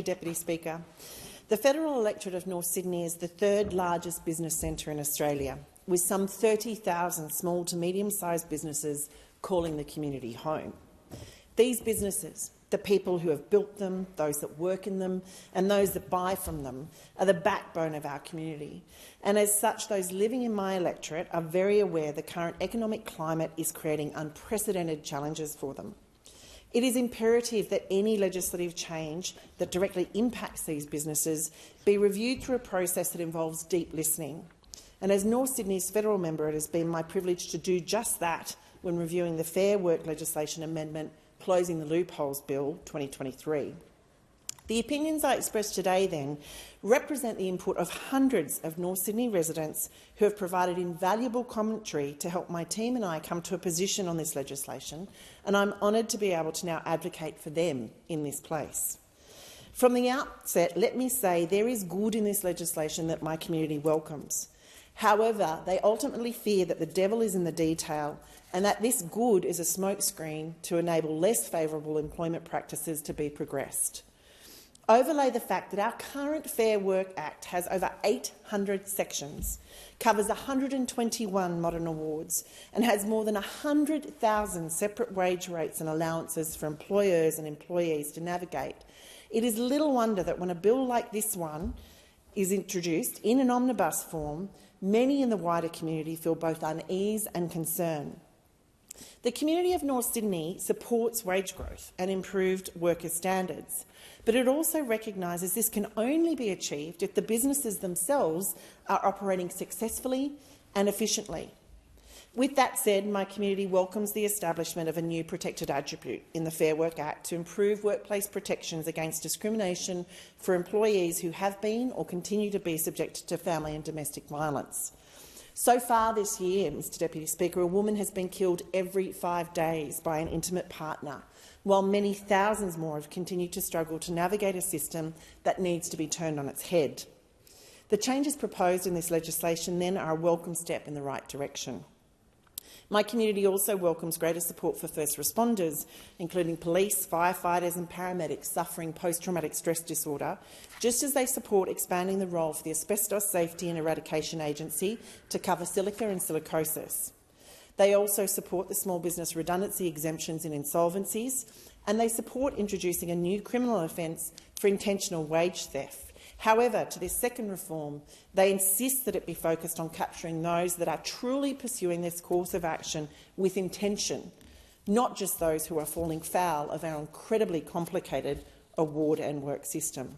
Deputy Speaker. The federal electorate of North Sydney is the third largest business centre in Australia, with some 30,000 small to medium-sized businesses calling the community home. These businesses, the people who have built them, those that work in them and those that buy from them, are the backbone of our community. And as such, those living in my electorate are very aware the current economic climate is creating unprecedented challenges for them. It is imperative that any legislative change that directly impacts these businesses be reviewed through a process that involves deep listening. And as North Sydney's federal member, it has been my privilege to do just that when reviewing the Fair Work legislation amendment Closing the Loopholes Bill 2023. The opinions I express today, then, represent the input of hundreds of North Sydney residents who have provided invaluable commentary to help my team and I come to a position on this legislation, and I'm honoured to be able to now advocate for them in this place. From the outset, let me say there is good in this legislation that my community welcomes. However, they ultimately fear that the devil is in the detail and that this good is a smokescreen to enable less favourable employment practices to be progressed. Overlay the fact that our current Fair Work Act has over 800 sections, covers 121 modern awards and has more than 100,000 separate wage rates and allowances for employers and employees to navigate. It is little wonder that when a bill like this one is introduced in an omnibus form, many in the wider community feel both unease and concern. The community of North Sydney supports wage growth and improved worker standards, but it also recognises this can only be achieved if the businesses themselves are operating successfully and efficiently. With that said, my community welcomes the establishment of a new protected attribute in the Fair Work Act to improve workplace protections against discrimination for employees who have been or continue to be subjected to family and domestic violence. So far this year, Mr Deputy Speaker, a woman has been killed every 5 days by an intimate partner, while many thousands more have continued to struggle to navigate a system that needs to be turned on its head. The changes proposed in this legislation, then, are a welcome step in the right direction. My community also welcomes greater support for first responders, including police, firefighters and paramedics suffering post-traumatic stress disorder, just as they support expanding the role for the Asbestos Safety and Eradication Agency to cover silica and silicosis. They also support the small business redundancy exemptions in insolvencies, and they support introducing a new criminal offence for intentional wage theft. However, to this second reform, they insist that it be focused on capturing those that are truly pursuing this course of action with intention, not just those who are falling foul of our incredibly complicated award and work system.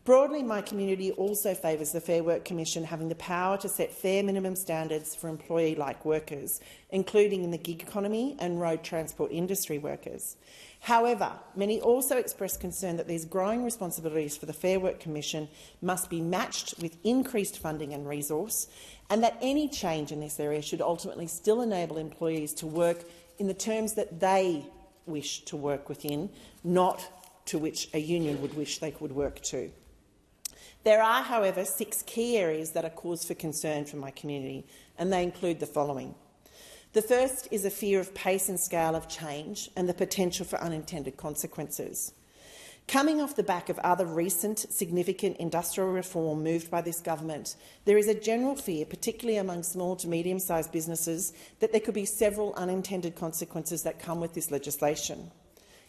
Broadly, my community also favours the Fair Work Commission having the power to set fair minimum standards for employee-like workers, including in the gig economy and road transport industry workers. However, many also express concern that these growing responsibilities for the Fair Work Commission must be matched with increased funding and resource, and that any change in this area should ultimately still enable employees to work in the terms that they wish to work within, not to which a union would wish they could work to. There are, however, 6 key areas that are cause for concern for my community, and they include the following. The first is a fear of pace and scale of change and the potential for unintended consequences. Coming off the back of other recent significant industrial reform moved by this government, there is a general fear, particularly among small to medium-sized businesses, that there could be several unintended consequences that come with this legislation.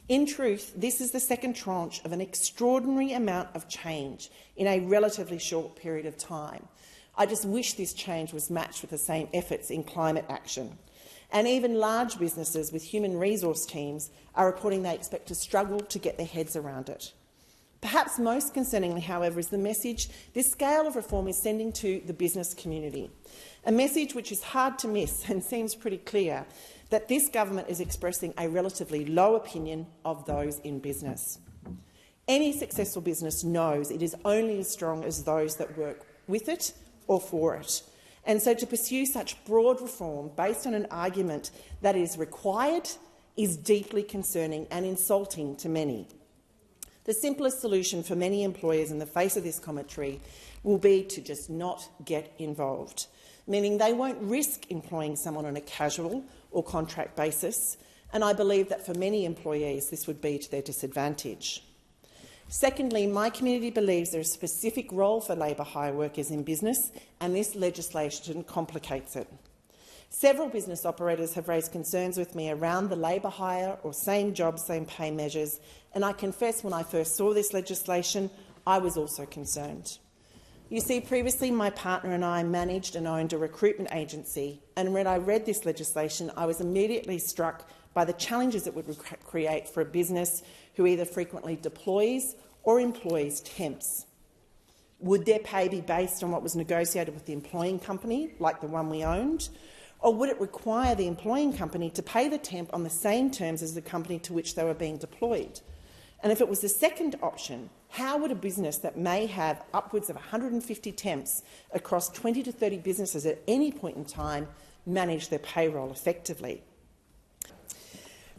In truth, this is the second tranche of an extraordinary amount of change in a relatively short period of time. I just wish this change was matched with the same efforts in climate action. And even large businesses with human resource teams are reporting they expect to struggle to get their heads around it. Perhaps most concerningly, however, is the message this scale of reform is sending to the business community, a message which is hard to miss and seems pretty clear, that this government is expressing a relatively low opinion of those in business. Any successful business knows it is only as strong as those that work with it or for it. And so to pursue such broad reform based on an argument that is required is deeply concerning and insulting to many. The simplest solution for many employers in the face of this commentary will be to just not get involved, meaning they won't risk employing someone on a casual or contract basis, and I believe that for many employees this would be to their disadvantage. Secondly, my community believes there is a specific role for labour hire workers in business, and this legislation complicates it. Several business operators have raised concerns with me around the labour hire or same job, same pay measures, and I confess when I first saw this legislation, I was also concerned. You see, previously my partner and I managed and owned a recruitment agency, and when I read this legislation, I was immediately struck by the challenges it would create for a business who either frequently deploys or employs temps. Would their pay be based on what was negotiated with the employing company, like the one we owned, or would it require the employing company to pay the temp on the same terms as the company to which they were being deployed? And if it was the second option, how would a business that may have upwards of 150 temps across 20 to 30 businesses at any point in time manage their payroll effectively?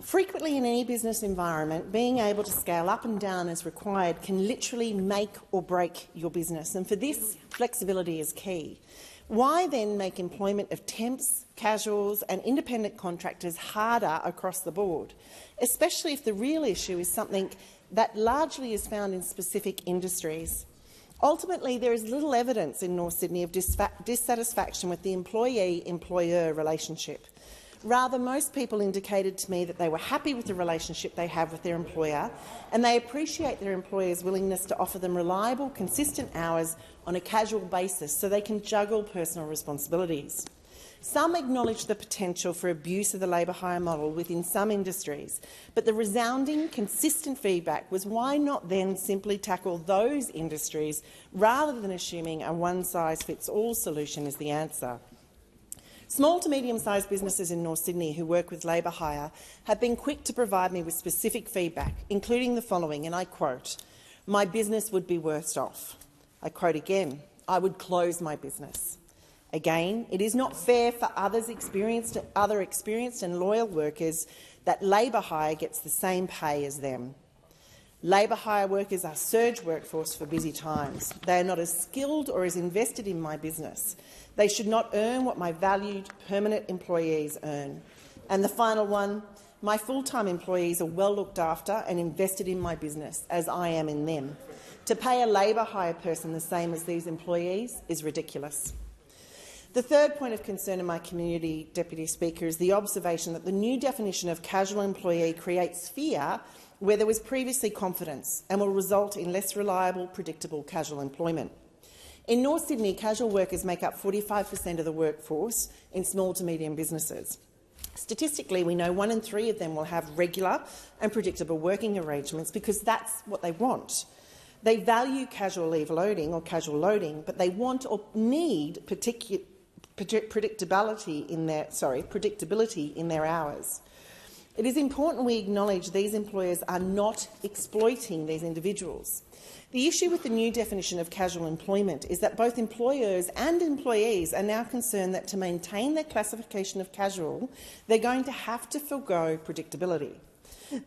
Frequently in any business environment, being able to scale up and down as required can literally make or break your business, and for this, flexibility is key. Why then make employment of temps, casuals and independent contractors harder across the board, especially if the real issue is something that largely is found in specific industries? Ultimately, there is little evidence in North Sydney of dissatisfaction with the employee-employer relationship. Rather, most people indicated to me that they were happy with the relationship they have with their employer, and they appreciate their employer's willingness to offer them reliable, consistent hours on a casual basis so they can juggle personal responsibilities. Some acknowledge the potential for abuse of the labour hire model within some industries, but the resounding, consistent feedback was why not then simply tackle those industries rather than assuming a one-size-fits-all solution is the answer. Small to medium-sized businesses in North Sydney who work with labour hire have been quick to provide me with specific feedback, including the following, and I quote, "My business would be worse off." I quote again, "I would close my business." Again, it is not fair for other experienced and loyal workers that labour hire gets the same pay as them. Labour hire workers are surge workforce for busy times. They are not as skilled or as invested in my business. They should not earn what my valued permanent employees earn. And the final one, my full-time employees are well looked after and invested in my business, as I am in them. To pay a labour hire person the same as these employees is ridiculous. The third point of concern in my community, Deputy Speaker, is the observation that the new definition of casual employee creates fear where there was previously confidence and will result in less reliable, predictable casual employment. In North Sydney, casual workers make up 45% of the workforce in small to medium businesses. Statistically, we know 1 in 3 of them will have regular and predictable working arrangements because that's what they want. They value casual leave loading or casual loading, but they want or need predictability in their hours. It is important we acknowledge these employers are not exploiting these individuals. The issue with the new definition of casual employment is that both employers and employees are now concerned that to maintain their classification of casual, they're going to have to forego predictability.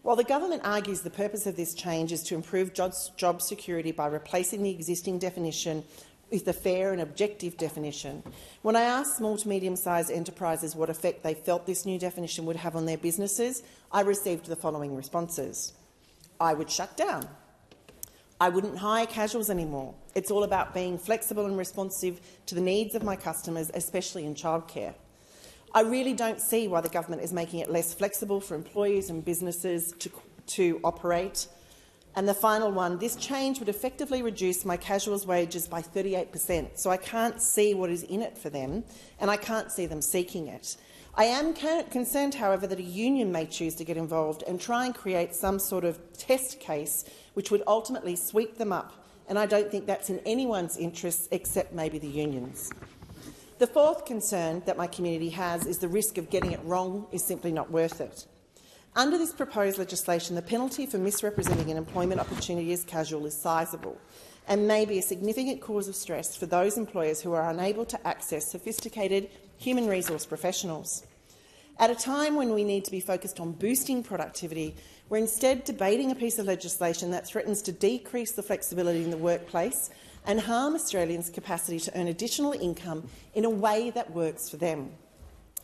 While the government argues the purpose of this change is to improve job security by replacing the existing definition with a fair and objective definition, when I asked small to medium-sized enterprises what effect they felt this new definition would have on their businesses, I received the following responses. I would shut down. I wouldn't hire casuals anymore. It's all about being flexible and responsive to the needs of my customers, especially in childcare. I really don't see why the government is making it less flexible for employees and businesses to operate. And the final one, this change would effectively reduce my casuals' wages by 38%, so I can't see what is in it for them, and I can't see them seeking it. I am concerned, however, that a union may choose to get involved and try and create some sort of test case which would ultimately sweep them up, and I don't think that's in anyone's interests except maybe the unions. The fourth concern that my community has is the risk of getting it wrong is simply not worth it. Under this proposed legislation, the penalty for misrepresenting an employment opportunity as casual is sizeable and may be a significant cause of stress for those employers who are unable to access sophisticated human resource professionals. At a time when we need to be focused on boosting productivity, we're instead debating a piece of legislation that threatens to decrease the flexibility in the workplace and harm Australians' capacity to earn additional income in a way that works for them.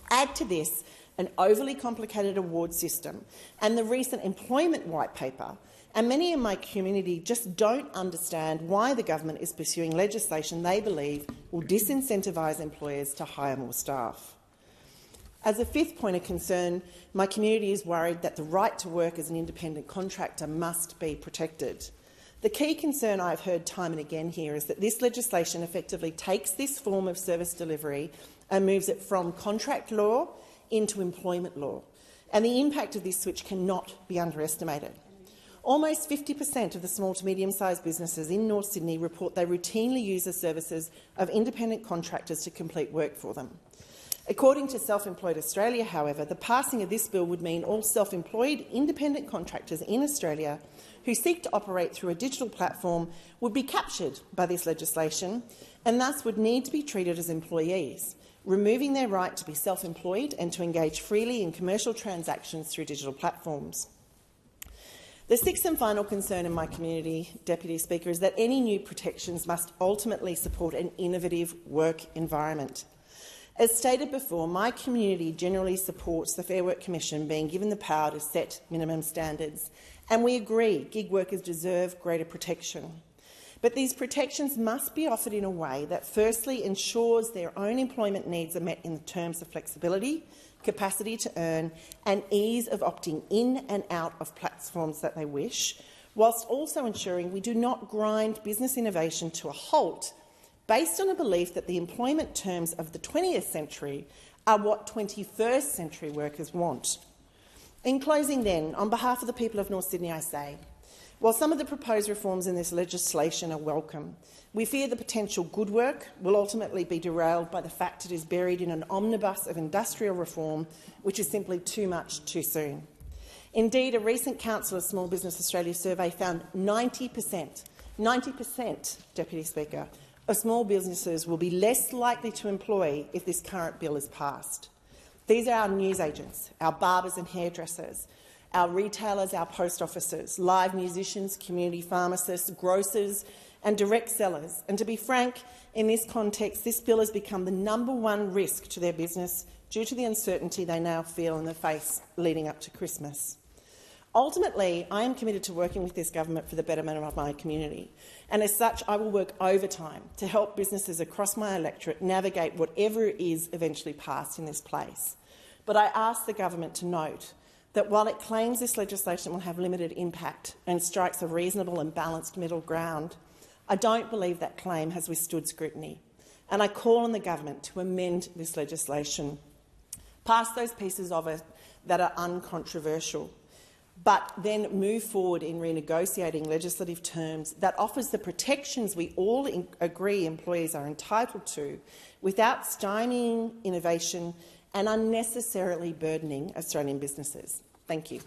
Add to this an overly complicated award system and the recent employment white paper, and many in my community just don't understand why the government is pursuing legislation they believe will disincentivise employers to hire more staff. As a fifth point of concern, my community is worried that the right to work as an independent contractor must be protected. The key concern I've heard time and again here is that this legislation effectively takes this form of service delivery and moves it from contract law into employment law, and the impact of this switch cannot be underestimated. Almost 50% of the small to medium-sized businesses in North Sydney report they routinely use the services of independent contractors to complete work for them. According to Self-Employed Australia, however, the passing of this bill would mean all self-employed independent contractors in Australia who seek to operate through a digital platform would be captured by this legislation and thus would need to be treated as employees, removing their right to be self-employed and to engage freely in commercial transactions through digital platforms. The sixth and final concern in my community, Deputy Speaker, is that any new protections must ultimately support an innovative work environment. As stated before, my community generally supports the Fair Work Commission being given the power to set minimum standards, and we agree gig workers deserve greater protection. But these protections must be offered in a way that firstly ensures their own employment needs are met in terms of flexibility, capacity to earn and ease of opting in and out of platforms that they wish, whilst also ensuring we do not grind business innovation to a halt based on a belief that the employment terms of the 20th century are what 21st century workers want. In closing then, on behalf of the people of North Sydney, I say, while some of the proposed reforms in this legislation are welcome, we fear the potential good work will ultimately be derailed by the fact it is buried in an omnibus of industrial reform, which is simply too much too soon. Indeed, a recent Council of Small Business Australia survey found 90%, Deputy Speaker, of small businesses will be less likely to employ if this current bill is passed. These are our newsagents, our barbers and hairdressers, our retailers, our post offices, live musicians, community pharmacists, grocers and direct sellers. And to be frank, in this context, this bill has become the #1 risk to their business due to the uncertainty they now feel in the face leading up to Christmas. Ultimately, I am committed to working with this government for the betterment of my community, and as such I will work overtime to help businesses across my electorate navigate whatever is eventually passed in this place. But I ask the government to note that while it claims this legislation will have limited impact and strikes a reasonable and balanced middle ground, I don't believe that claim has withstood scrutiny, and I call on the government to amend this legislation, pass those pieces of it that are uncontroversial, but then move forward in renegotiating legislative terms that offers the protections we all agree employees are entitled to without stymieing innovation and unnecessarily burdening Australian businesses. Thank you.